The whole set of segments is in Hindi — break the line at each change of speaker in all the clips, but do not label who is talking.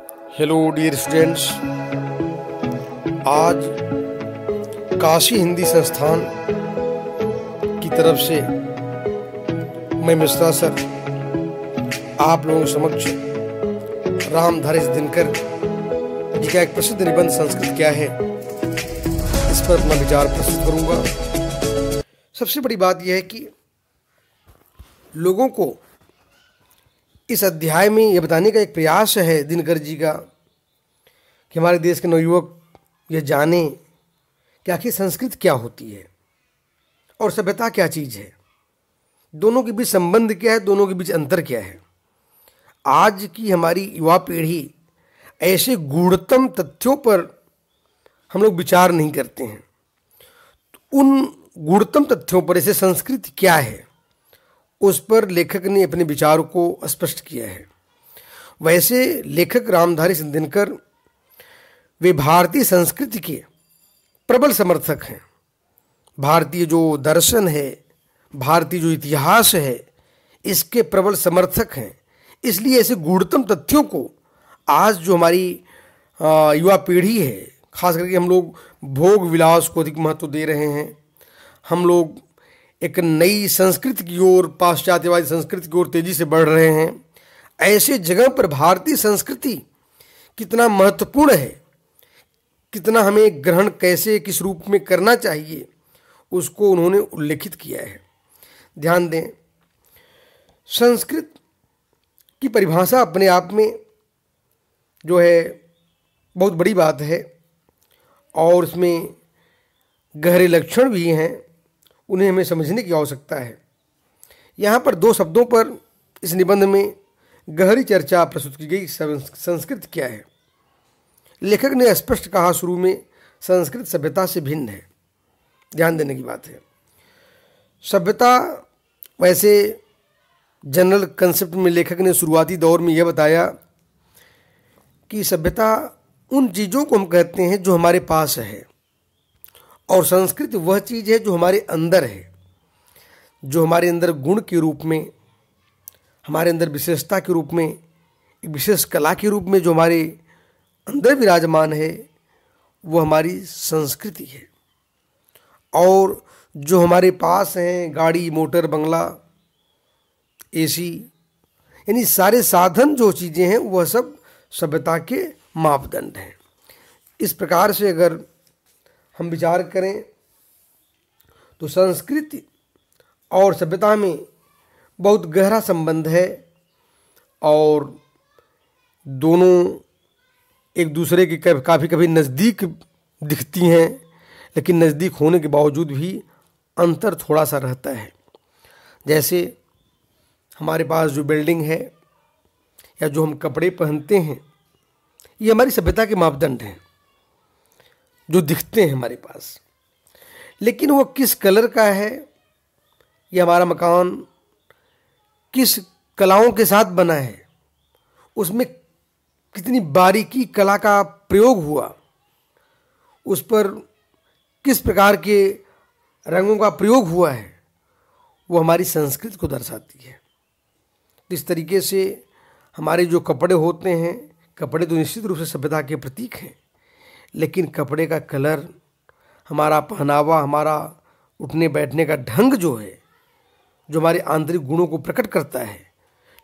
हेलो डियर स्टूडेंट्स, आज काशी हिंदी संस्थान की तरफ से मैं मिश्रा सर आप लोगों के समक्ष रामधारी दिनकर जी का एक प्रसिद्ध निबंध संस्कृत क्या है इस पर अपना विचार प्रस्तुत करूंगा। सबसे बड़ी बात यह है कि लोगों को इस अध्याय में यह बताने का एक प्रयास है दिनकर जी का कि हमारे देश के नवयुवक यह जाने कि आखिर संस्कृत क्या होती है और सभ्यता क्या चीज़ है, दोनों के बीच संबंध क्या है, दोनों के बीच अंतर क्या है। आज की हमारी युवा पीढ़ी ऐसे गूढ़तम तथ्यों पर हम लोग विचार नहीं करते हैं। तो उन गूढ़तम तथ्यों पर, ऐसे संस्कृत क्या है, उस पर लेखक ने अपने विचारों को स्पष्ट किया है। वैसे लेखक रामधारी सिंह दिनकर वे भारतीय संस्कृति के प्रबल समर्थक हैं। भारतीय जो दर्शन है, भारतीय जो इतिहास है, इसके प्रबल समर्थक हैं। इसलिए ऐसे गूढ़तम तथ्यों को आज जो हमारी युवा पीढ़ी है, खास करके हम लोग भोग विलास को अधिक महत्व दे रहे हैं। हम लोग एक नई संस्कृति की ओर, पाश्चात्यवादी संस्कृति की ओर तेजी से बढ़ रहे हैं। ऐसे जगह पर भारतीय संस्कृति कितना महत्वपूर्ण है, कितना हमें ग्रहण कैसे किस रूप में करना चाहिए, उसको उन्होंने उल्लेखित किया है। ध्यान दें, संस्कृत की परिभाषा अपने आप में जो है बहुत बड़ी बात है और इसमें गहरे लक्षण भी हैं, उन्हें हमें समझने की आवश्यकता है। यहाँ पर दो शब्दों पर इस निबंध में गहरी चर्चा प्रस्तुत की गई। संस्कृत क्या है? लेखक ने स्पष्ट कहा शुरू में, संस्कृत सभ्यता से भिन्न है। ध्यान देने की बात है। सभ्यता, वैसे जनरल कंसेप्ट में लेखक ने शुरुआती दौर में यह बताया कि सभ्यता उन चीज़ों को हम कहते हैं जो हमारे पास है, और संस्कृति वह चीज़ है जो हमारे अंदर है, जो हमारे अंदर गुण के रूप में, हमारे अंदर विशेषता के रूप में, एक विशेष कला के रूप में जो हमारे अंदर विराजमान है, वो हमारी संस्कृति है। और जो हमारे पास हैं, गाड़ी, मोटर, बंगला, एसी, यानी सारे साधन जो चीज़ें हैं, वह सब सभ्यता के मापदंड हैं। इस प्रकार से अगर हम विचार करें तो संस्कृति और सभ्यता में बहुत गहरा संबंध है और दोनों एक दूसरे के काफ़ी कभी नज़दीक दिखती हैं, लेकिन नज़दीक होने के बावजूद भी अंतर थोड़ा सा रहता है। जैसे हमारे पास जो बिल्डिंग है या जो हम कपड़े पहनते हैं, ये हमारी सभ्यता के मापदंड हैं जो दिखते हैं हमारे पास, लेकिन वो किस कलर का है, ये हमारा मकान किस कलाओं के साथ बना है, उसमें कितनी बारीकी कला का प्रयोग हुआ, उस पर किस प्रकार के रंगों का प्रयोग हुआ है, वो हमारी संस्कृति को दर्शाती है। इस तरीके से हमारे जो कपड़े होते हैं, कपड़े तो निश्चित रूप से सभ्यता के प्रतीक हैं, लेकिन कपड़े का कलर, हमारा पहनावा, हमारा उठने बैठने का ढंग जो है, जो हमारे आंतरिक गुणों को प्रकट करता है,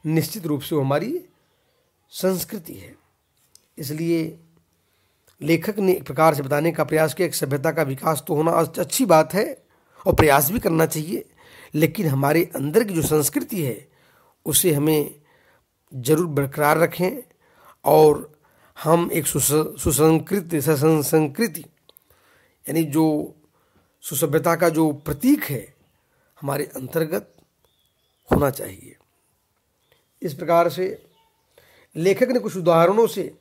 निश्चित रूप से वो हमारी संस्कृति है। इसलिए लेखक ने एक प्रकार से बताने का प्रयास किया, एक सभ्यता का विकास तो होना अच्छी बात है और प्रयास भी करना चाहिए, लेकिन हमारे अंदर की जो संस्कृति है उसे हमें जरूर बरकरार रखें और हम एक सुसंस्कृति यानी जो सुसभ्यता का जो प्रतीक है, हमारे अंतर्गत होना चाहिए। इस प्रकार से लेखक ने कुछ उदाहरणों से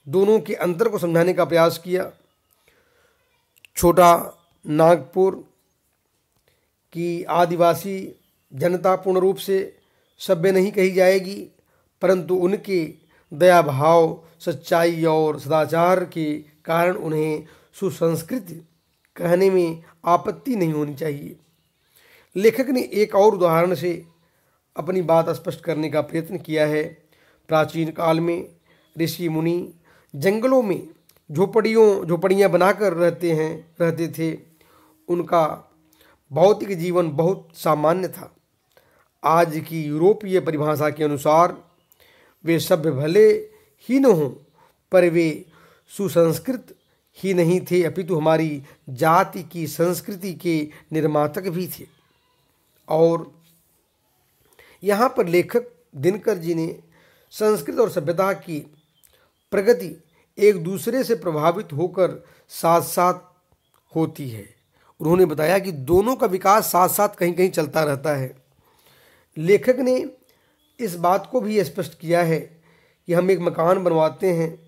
दोनों के अंतर को समझाने का प्रयास किया। छोटा नागपुर की आदिवासी जनता पूर्ण रूप से सभ्य नहीं कही जाएगी, परंतु उनके दया भाव, सच्चाई और सदाचार के कारण उन्हें सुसंस्कृत कहने में आपत्ति नहीं होनी चाहिए। लेखक ने एक और उदाहरण से अपनी बात स्पष्ट करने का प्रयत्न किया है। प्राचीन काल में ऋषि मुनि जंगलों में झोपड़ियाँ बनाकर रहते थे। उनका भौतिक जीवन बहुत सामान्य था। आज की यूरोपीय परिभाषा के अनुसार वे सभ्य भले ही न हों, पर वे सुसंस्कृत ही नहीं थे, अपितु हमारी जाति की संस्कृति के निर्मातक भी थे। और यहाँ पर लेखक दिनकर जी ने संस्कृत और सभ्यता की प्रगति एक दूसरे से प्रभावित होकर साथ साथ होती है। उन्होंने बताया कि दोनों का विकास साथ साथ कहीं कहीं चलता रहता है। लेखक ने इस बात को भी स्पष्ट किया है कि हम एक मकान बनवाते हैं,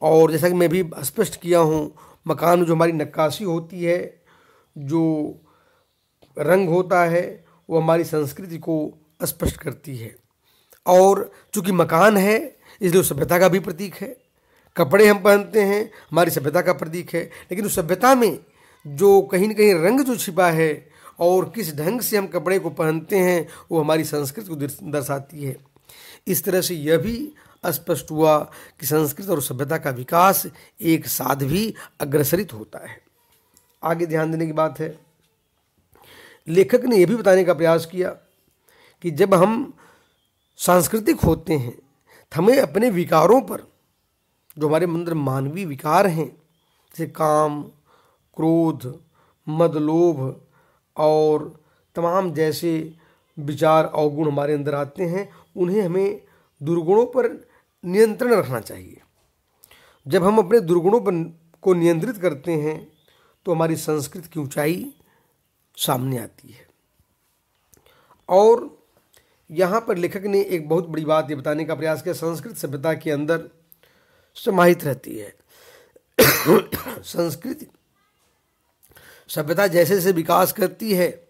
और जैसा कि मैं भी स्पष्ट किया हूँ, मकान में जो हमारी नक्काशी होती है, जो रंग होता है, वो हमारी संस्कृति को स्पष्ट करती है। और चूँकि मकान है इसलिए सभ्यता का भी प्रतीक है। कपड़े हम पहनते हैं, हमारी सभ्यता का प्रतीक है, लेकिन उस सभ्यता में जो कहीं न कहीं रंग जो छिपा है और किस ढंग से हम कपड़े को पहनते हैं, वो हमारी संस्कृति को दर्शाती है। इस तरह से यह भी स्पष्ट हुआ कि संस्कृत और सभ्यता का विकास एक साथ भी अग्रसरित होता है। आगे ध्यान देने की बात है, लेखक ने यह भी बताने का प्रयास किया कि जब हम सांस्कृतिक होते हैं तो हमें अपने विकारों पर, जो हमारे अंदर मानवीय विकार हैं, जैसे काम, क्रोध, मद, लोभ और तमाम जैसे विचार अवगुण हमारे अंदर आते हैं, उन्हें हमें दुर्गुणों पर नियंत्रण रखना चाहिए। जब हम अपने दुर्गुणों पर को नियंत्रित करते हैं तो हमारी संस्कृति की ऊंचाई सामने आती है। और यहाँ पर लेखक ने एक बहुत बड़ी बात ये बताने का प्रयास किया, संस्कृत सभ्यता के अंदर समाहित रहती है। संस्कृति सभ्यता जैसे जैसे विकास करती है,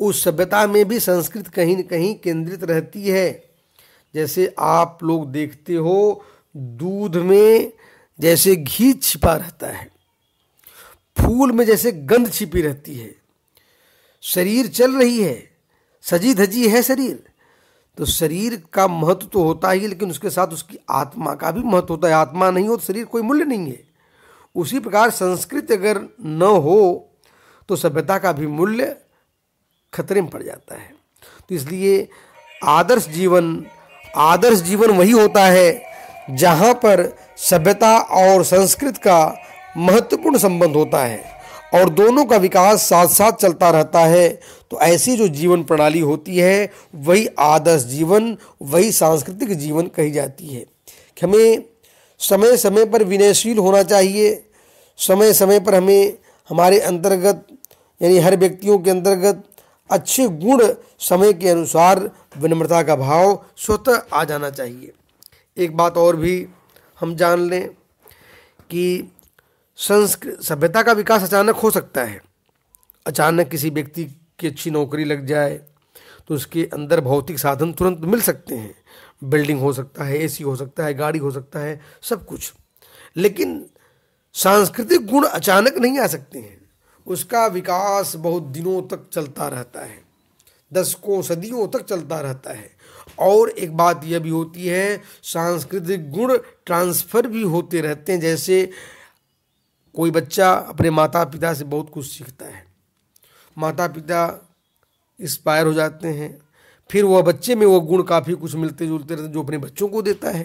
उस सभ्यता में भी संस्कृत कहीं न कहीं केंद्रित रहती है। जैसे आप लोग देखते हो, दूध में जैसे घी छिपा रहता है, फूल में जैसे गंध छिपी रहती है, शरीर चल रही है, सजी धजी है शरीर, तो शरीर का महत्व तो होता ही, लेकिन उसके साथ उसकी आत्मा का भी महत्व होता है। आत्मा नहीं हो तो शरीर कोई मूल्य नहीं है। उसी प्रकार संस्कृति अगर न हो तो सभ्यता का भी मूल्य खतरे में पड़ जाता है। तो इसलिए आदर्श जीवन वही होता है जहाँ पर सभ्यता और संस्कृत का महत्वपूर्ण संबंध होता है और दोनों का विकास साथ साथ चलता रहता है। तो ऐसी जो जीवन प्रणाली होती है वही आदर्श जीवन, वही सांस्कृतिक जीवन कही जाती है। कि हमें समय समय पर विनयशील होना चाहिए, समय समय पर हमें हमारे अंतर्गत यानी हर व्यक्तियों के अंतर्गत अच्छे गुण समय के अनुसार विनम्रता का भाव स्वतः आ जाना चाहिए। एक बात और भी हम जान लें कि सभ्यता का विकास अचानक हो सकता है। अचानक किसी व्यक्ति की अच्छी नौकरी लग जाए तो उसके अंदर भौतिक साधन तुरंत मिल सकते हैं, बिल्डिंग हो सकता है, एसी हो सकता है, गाड़ी हो सकता है, सब कुछ। लेकिन सांस्कृतिक गुण अचानक नहीं आ सकते हैं, उसका विकास बहुत दिनों तक चलता रहता है, दशकों सदियों तक चलता रहता है। और एक बात यह भी होती है, सांस्कृतिक गुण ट्रांसफर भी होते रहते हैं। जैसे कोई बच्चा अपने माता पिता से बहुत कुछ सीखता है, माता पिता इंस्पायर हो जाते हैं, फिर वह बच्चे में वो गुण काफ़ी कुछ मिलते जुलते रहते हैं जो अपने बच्चों को देता है।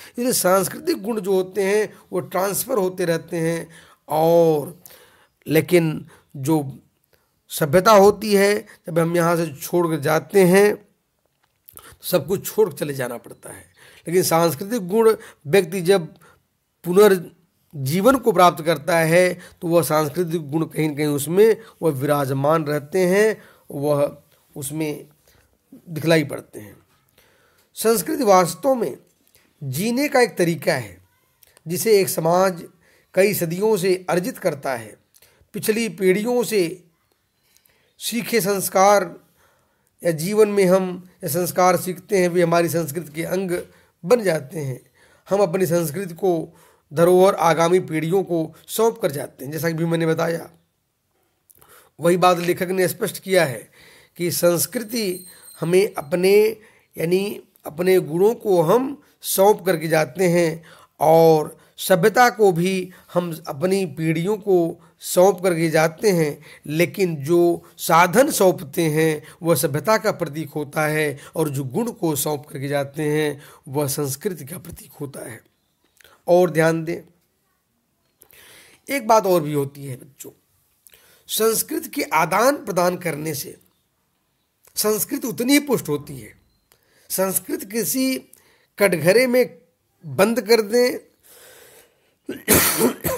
इसलिए सांस्कृतिक गुण जो होते हैं वो ट्रांसफ़र होते रहते हैं। और लेकिन जो सभ्यता होती है, जब हम यहाँ से छोड़ कर जाते हैं सब कुछ छोड़ चले जाना पड़ता है। लेकिन सांस्कृतिक गुण व्यक्ति जब पुनर्जीवन को प्राप्त करता है तो वह सांस्कृतिक गुण कहीं न कहीं उसमें वह विराजमान रहते हैं, वह उसमें दिखलाई पड़ते हैं। संस्कृति वास्तव में जीने का एक तरीका है जिसे एक समाज कई सदियों से अर्जित करता है। पिछली पीढ़ियों से सीखे संस्कार या जीवन में हम ये संस्कार सीखते हैं, वे हमारी संस्कृति के अंग बन जाते हैं। हम अपनी संस्कृति को धरोहर आगामी पीढ़ियों को सौंप कर जाते हैं। जैसा कि भी मैंने बताया, वही बात लेखक ने स्पष्ट किया है कि संस्कृति हमें अपने गुणों को हम सौंप करके जाते हैं और सभ्यता को भी हम अपनी पीढ़ियों को सौंप करके जाते हैं, लेकिन जो साधन सौंपते हैं वह सभ्यता का प्रतीक होता है और जो गुण को सौंप करके जाते हैं वह संस्कृति का प्रतीक होता है। और ध्यान दें, एक बात और भी होती है बच्चों, संस्कृति के आदान प्रदान करने से संस्कृति उतनी ही पुष्ट होती है। संस्कृति किसी कटघरे में बंद कर दें,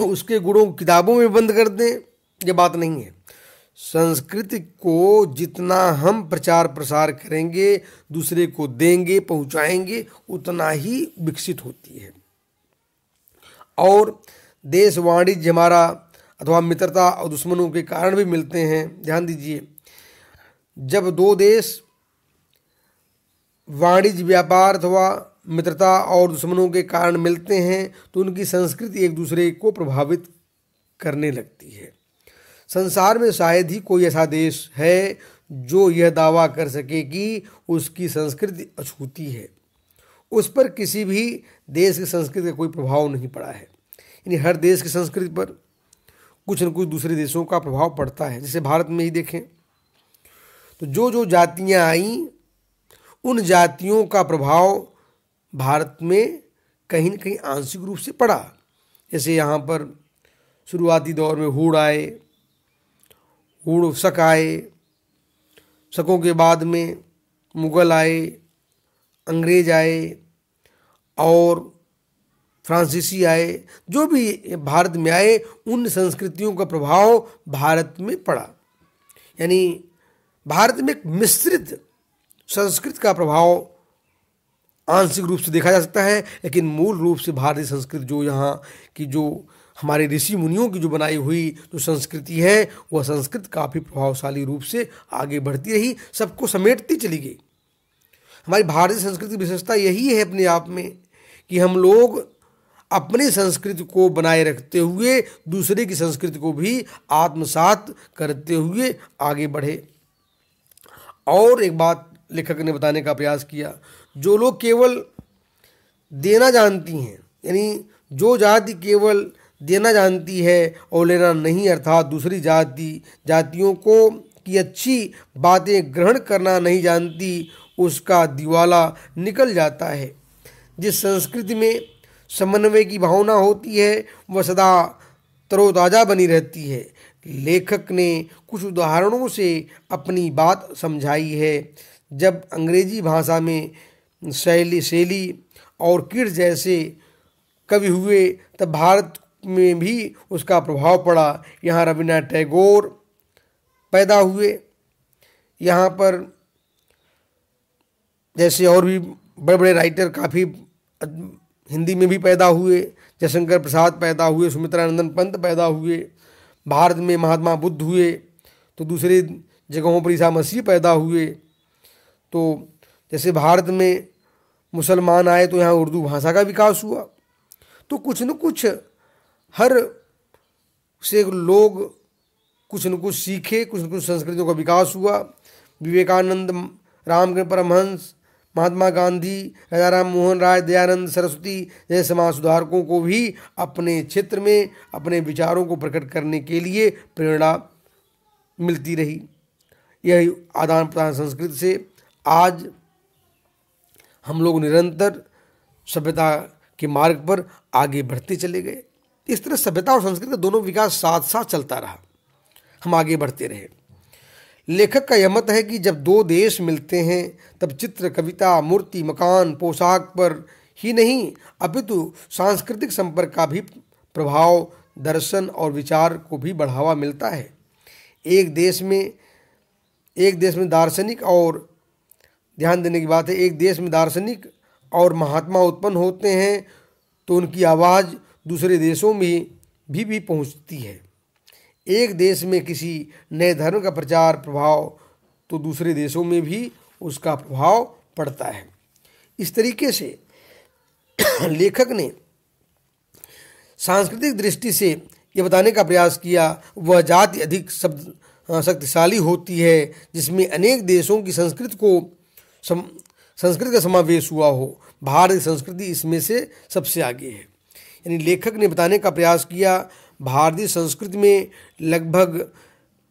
उसके गुणों को किताबों में बंद कर दें, ये बात नहीं है। संस्कृति को जितना हम प्रचार प्रसार करेंगे, दूसरे को देंगे, पहुंचाएंगे, उतना ही विकसित होती है। और देश वाणिज्य हमारा अथवा मित्रता और दुश्मनों के कारण भी मिलते हैं। ध्यान दीजिए, जब दो देश वाणिज्य व्यापार अथवा मित्रता और दुश्मनों के कारण मिलते हैं तो उनकी संस्कृति एक दूसरे को प्रभावित करने लगती है। संसार में शायद ही कोई ऐसा देश है जो यह दावा कर सके कि उसकी संस्कृति अछूती है, उस पर किसी भी देश की संस्कृति का कोई प्रभाव नहीं पड़ा है। यानी हर देश की संस्कृति पर कुछ न कुछ दूसरे देशों का प्रभाव पड़ता है। जैसे भारत में ही देखें तो जो जो जातियां आईं, उन जातियों का प्रभाव भारत में कहीं न कहीं आंशिक रूप से पड़ा। जैसे यहाँ पर शुरुआती दौर में हूण आए, हूण शक आए, शकों के बाद में मुगल आए, अंग्रेज आए और फ्रांसीसी आए। जो भी भारत में आए उन संस्कृतियों का प्रभाव भारत में पड़ा। यानी भारत में एक मिश्रित संस्कृति का प्रभाव आंशिक रूप से देखा जा सकता है, लेकिन मूल रूप से भारतीय संस्कृति जो यहाँ की जो हमारे ऋषि मुनियों की जो बनाई हुई जो संस्कृति है वह संस्कृति काफ़ी प्रभावशाली रूप से आगे बढ़ती रही, सबको समेटती चली गई। हमारी भारतीय संस्कृति की विशेषता यही है अपने आप में कि हम लोग अपनी संस्कृति को बनाए रखते हुए दूसरे की संस्कृति को भी आत्मसात करते हुए आगे बढ़े। और एक बात लेखक ने बताने का प्रयास किया, जो लोग केवल देना जानती हैं, यानी जो जाति केवल देना जानती है और लेना नहीं, अर्थात दूसरी जातियों को की अच्छी बातें ग्रहण करना नहीं जानती, उसका दिवाला निकल जाता है। जिस संस्कृति में समन्वय की भावना होती है वह सदा तरोताज़ा बनी रहती है। लेखक ने कुछ उदाहरणों से अपनी बात समझाई है। जब अंग्रेजी भाषा में शैली और कीट जैसे कवि हुए तब भारत में भी उसका प्रभाव पड़ा। यहाँ रविन्द्रनाथ टैगोर पैदा हुए, यहाँ पर जैसे और भी बड़े बड़े राइटर काफ़ी हिंदी में भी पैदा हुए, जयशंकर प्रसाद पैदा हुए, सुमित्रानंदन पंत पैदा हुए। भारत में महात्मा बुद्ध हुए तो दूसरे जगहों पर ईसा मसीह पैदा हुए। तो जैसे भारत में मुसलमान आए तो यहाँ उर्दू भाषा का विकास हुआ। तो कुछ न कुछ हर से लोग कुछ न कुछ सीखे, कुछ न कुछ संस्कृतियों का विकास हुआ। विवेकानंद, रामकृष्ण परमहंस, महात्मा गांधी, राजा राम मोहन राय, दयानंद सरस्वती जैसे समाज सुधारकों को भी अपने क्षेत्र में अपने विचारों को प्रकट करने के लिए प्रेरणा मिलती रही। यह आदान प्रदान संस्कृति से आज हम लोग निरंतर सभ्यता के मार्ग पर आगे बढ़ते चले गए। इस तरह सभ्यता और संस्कृति का दोनों विकास साथ साथ चलता रहा, हम आगे बढ़ते रहे। लेखक का यह मत है कि जब दो देश मिलते हैं तब चित्र, कविता, मूर्ति, मकान, पोशाक पर ही नहीं अपितु सांस्कृतिक संपर्क का भी प्रभाव दर्शन और विचार को भी बढ़ावा मिलता है। एक देश में दार्शनिक और ध्यान देने की बात है, एक देश में दार्शनिक और महात्मा उत्पन्न होते हैं तो उनकी आवाज़ दूसरे देशों में भी पहुंचती है। एक देश में किसी नए धर्म का प्रचार प्रभाव तो दूसरे देशों में भी उसका प्रभाव पड़ता है। इस तरीके से लेखक ने सांस्कृतिक दृष्टि से यह बताने का प्रयास किया वह जाति अधिक शक्तिशाली होती है जिसमें अनेक देशों की संस्कृति का समावेश हुआ हो। भारतीय संस्कृति इसमें से सबसे आगे है। यानी लेखक ने बताने का प्रयास किया भारतीय संस्कृति में लगभग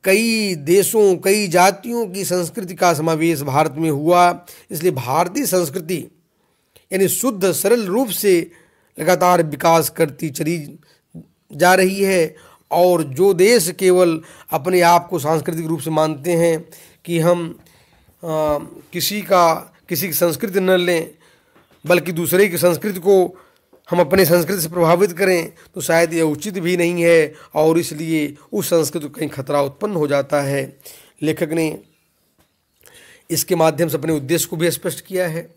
कई देशों, कई जातियों की संस्कृति का समावेश भारत में हुआ। इसलिए भारतीय संस्कृति यानी शुद्ध सरल रूप से लगातार विकास करती चली जा रही है। और जो देश केवल अपने आप को सांस्कृतिक रूप से मानते हैं कि हम किसी की संस्कृति न लें बल्कि दूसरे की संस्कृति को हम अपने संस्कृति से प्रभावित करें, तो शायद यह उचित भी नहीं है और इसलिए उस संस्कृति को कहीं खतरा उत्पन्न हो जाता है। लेखक ने इसके माध्यम से अपने उद्देश्य को भी स्पष्ट किया है।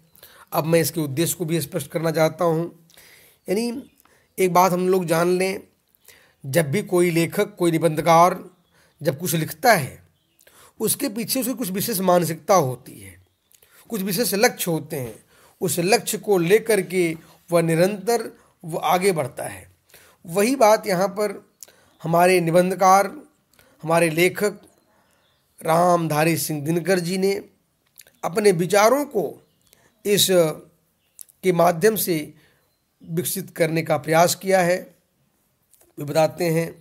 अब मैं इसके उद्देश्य को भी स्पष्ट करना चाहता हूँ। यानी एक बात हम लोग जान लें, जब भी कोई लेखक, कोई निबंधकार जब कुछ लिखता है, उसके पीछे उसकी कुछ विशेष मानसिकता होती है, कुछ विशेष लक्ष्य होते हैं। उस लक्ष्य को लेकर के वह निरंतर आगे बढ़ता है। वही बात यहाँ पर हमारे निबंधकार, हमारे लेखक रामधारी सिंह दिनकर जी ने अपने विचारों को इस के माध्यम से विकसित करने का प्रयास किया है। वे बताते हैं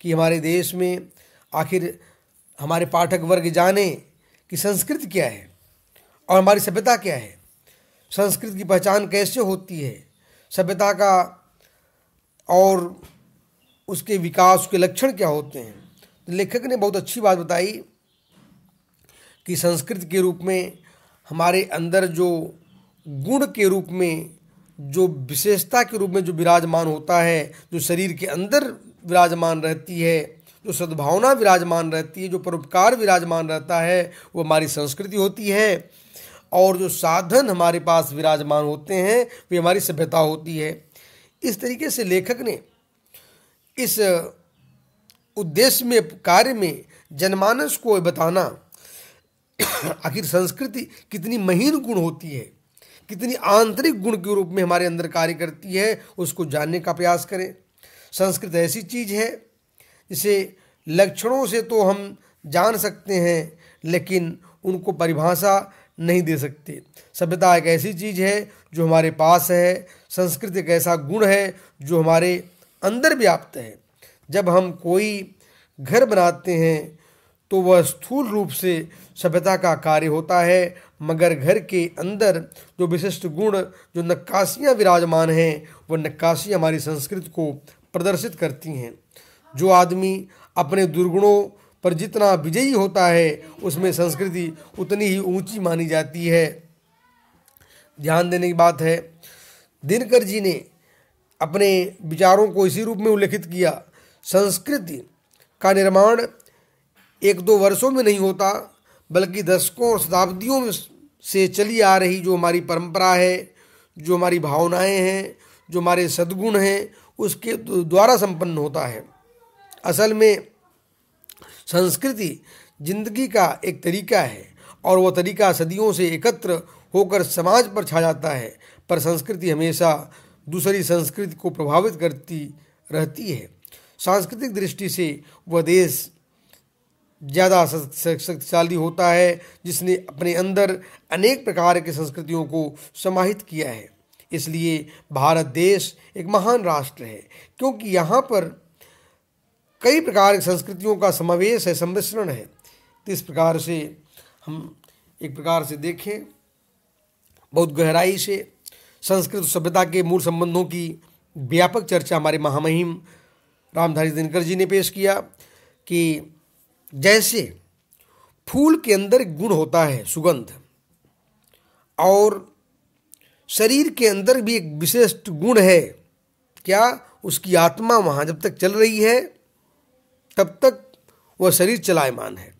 कि हमारे देश में आखिर हमारे पाठक वर्ग जाने कि संस्कृति क्या है और हमारी सभ्यता क्या है, संस्कृति की पहचान कैसे होती है, सभ्यता का और उसके विकास के लक्षण क्या होते हैं। तो लेखक ने बहुत अच्छी बात बताई कि संस्कृति के रूप में हमारे अंदर जो गुण के रूप में, जो विशेषता के रूप में जो विराजमान होता है, जो शरीर के अंदर विराजमान रहती है, जो सद्भावना विराजमान रहती है, जो परोपकार विराजमान रहता है, वो हमारी संस्कृति होती है। और जो साधन हमारे पास विराजमान होते हैं वे हमारी सभ्यता होती है। इस तरीके से लेखक ने इस उद्देश्य में, कार्य में जनमानस को बताना आखिर संस्कृति कितनी महीन गुण होती है, कितनी आंतरिक गुण के रूप में हमारे अंदर कार्य करती है, उसको जानने का प्रयास करें। संस्कृत ऐसी चीज़ है जिसे लक्षणों से तो हम जान सकते हैं लेकिन उनको परिभाषा नहीं दे सकते। सभ्यता एक ऐसी चीज़ है जो हमारे पास है, संस्कृति एक ऐसा गुण है जो हमारे अंदर व्याप्त है। जब हम कोई घर बनाते हैं तो वह स्थूल रूप से सभ्यता का कार्य होता है, मगर घर के अंदर जो विशिष्ट गुण, जो नक्काशियाँ विराजमान हैं, वह नक्काशियाँ हमारी संस्कृति को प्रदर्शित करती हैं। जो आदमी अपने दुर्गुणों पर जितना विजयी होता है उसमें संस्कृति उतनी ही ऊंची मानी जाती है। ध्यान देने की बात है, दिनकर जी ने अपने विचारों को इसी रूप में उल्लेखित किया, संस्कृति का निर्माण एक दो वर्षों में नहीं होता बल्कि दशकों और शताब्दियों में से चली आ रही जो हमारी परंपरा है, जो हमारी भावनाएं हैं, जो हमारे सद्गुण हैं, उसके द्वारा संपन्न होता है। असल में संस्कृति जिंदगी का एक तरीका है और वह तरीका सदियों से एकत्र होकर समाज पर छा जाता है, पर संस्कृति हमेशा दूसरी संस्कृति को प्रभावित करती रहती है। सांस्कृतिक दृष्टि से वह देश ज़्यादा शक्तिशाली होता है जिसने अपने अंदर अनेक प्रकार की संस्कृतियों को समाहित किया है। इसलिए भारत देश एक महान राष्ट्र है क्योंकि यहाँ पर कई प्रकार की संस्कृतियों का समावेश है, सम्मिश्रण है। तो इस प्रकार से हम एक प्रकार से देखें, बहुत गहराई से संस्कृत सभ्यता के मूल संबंधों की व्यापक चर्चा हमारे महामहिम रामधारी दिनकर जी ने पेश किया कि जैसे फूल के अंदर एक गुण होता है सुगंध, और शरीर के अंदर भी एक विशिष्ट गुण है, क्या, उसकी आत्मा वहाँ जब तक चल रही है तब तक वह शरीर चलायमान है।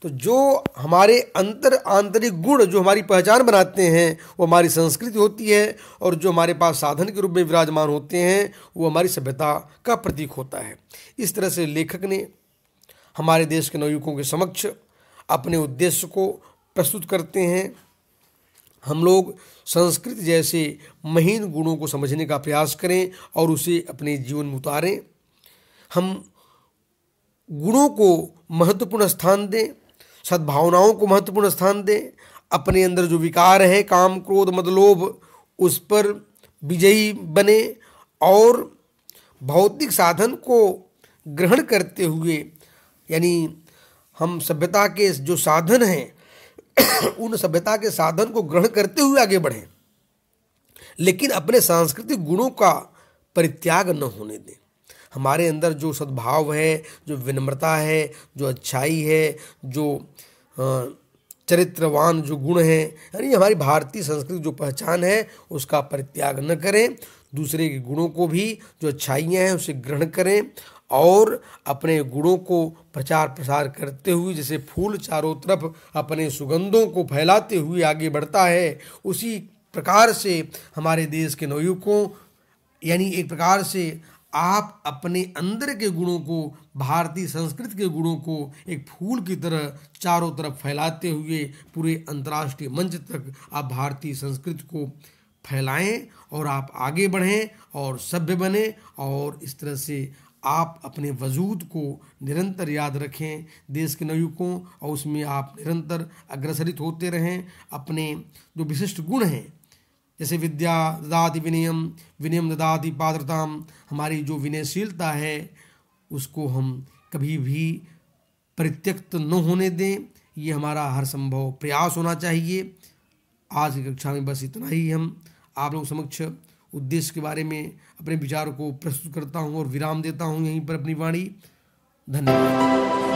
तो जो हमारे आंतरिक गुण जो हमारी पहचान बनाते हैं वो हमारी संस्कृति होती है, और जो हमारे पास साधन के रूप में विराजमान होते हैं वो हमारी सभ्यता का प्रतीक होता है। इस तरह से लेखक ने हमारे देश के नवयुवकों के समक्ष अपने उद्देश्य को प्रस्तुत करते हैं। हम लोग संस्कृति जैसे महीन गुणों को समझने का प्रयास करें और उसे अपने जीवन में उतारें। हम गुणों को महत्वपूर्ण स्थान दें, सद्भावनाओं को महत्वपूर्ण स्थान दें, अपने अंदर जो विकार है, काम, क्रोध, मद, लोभ, उस पर विजयी बने और भौतिक साधन को ग्रहण करते हुए, यानी हम सभ्यता के जो साधन हैं उन सभ्यता के साधन को ग्रहण करते हुए आगे बढ़ें, लेकिन अपने सांस्कृतिक गुणों का परित्याग न होने दें। हमारे अंदर जो सद्भाव है, जो विनम्रता है, जो अच्छाई है, जो चरित्रवान जो गुण हैं, यानी हमारी भारतीय संस्कृति जो पहचान है उसका परित्याग न करें। दूसरे के गुणों को भी, जो अच्छाइयाँ हैं उसे ग्रहण करें और अपने गुणों को प्रचार प्रसार करते हुए, जैसे फूल चारों तरफ अपने सुगंधों को फैलाते हुए आगे बढ़ता है, उसी प्रकार से हमारे देश के नवयुवकों, यानी एक प्रकार से आप अपने अंदर के गुणों को, भारतीय संस्कृति के गुणों को एक फूल की तरह चारों तरफ फैलाते हुए पूरे अंतर्राष्ट्रीय मंच तक आप भारतीय संस्कृति को फैलाएं और आप आगे बढ़ें और सभ्य बने, और इस तरह से आप अपने वजूद को निरंतर याद रखें देश के नवयुवकों, और उसमें आप निरंतर अग्रसरित होते रहें। अपने जो विशिष्ट गुण हैं, जैसे विद्या ददाति विनयम, विनयम ददाति पात्रताम, हमारी जो विनयशीलता है उसको हम कभी भी परित्यक्त न होने दें, ये हमारा हर संभव प्रयास होना चाहिए। आज की कक्षा में बस इतना ही हम आप लोगों समक्ष उद्देश्य के बारे में अपने विचारों को प्रस्तुत करता हूँ और विराम देता हूँ यहीं पर अपनी वाणी। धन्यवाद।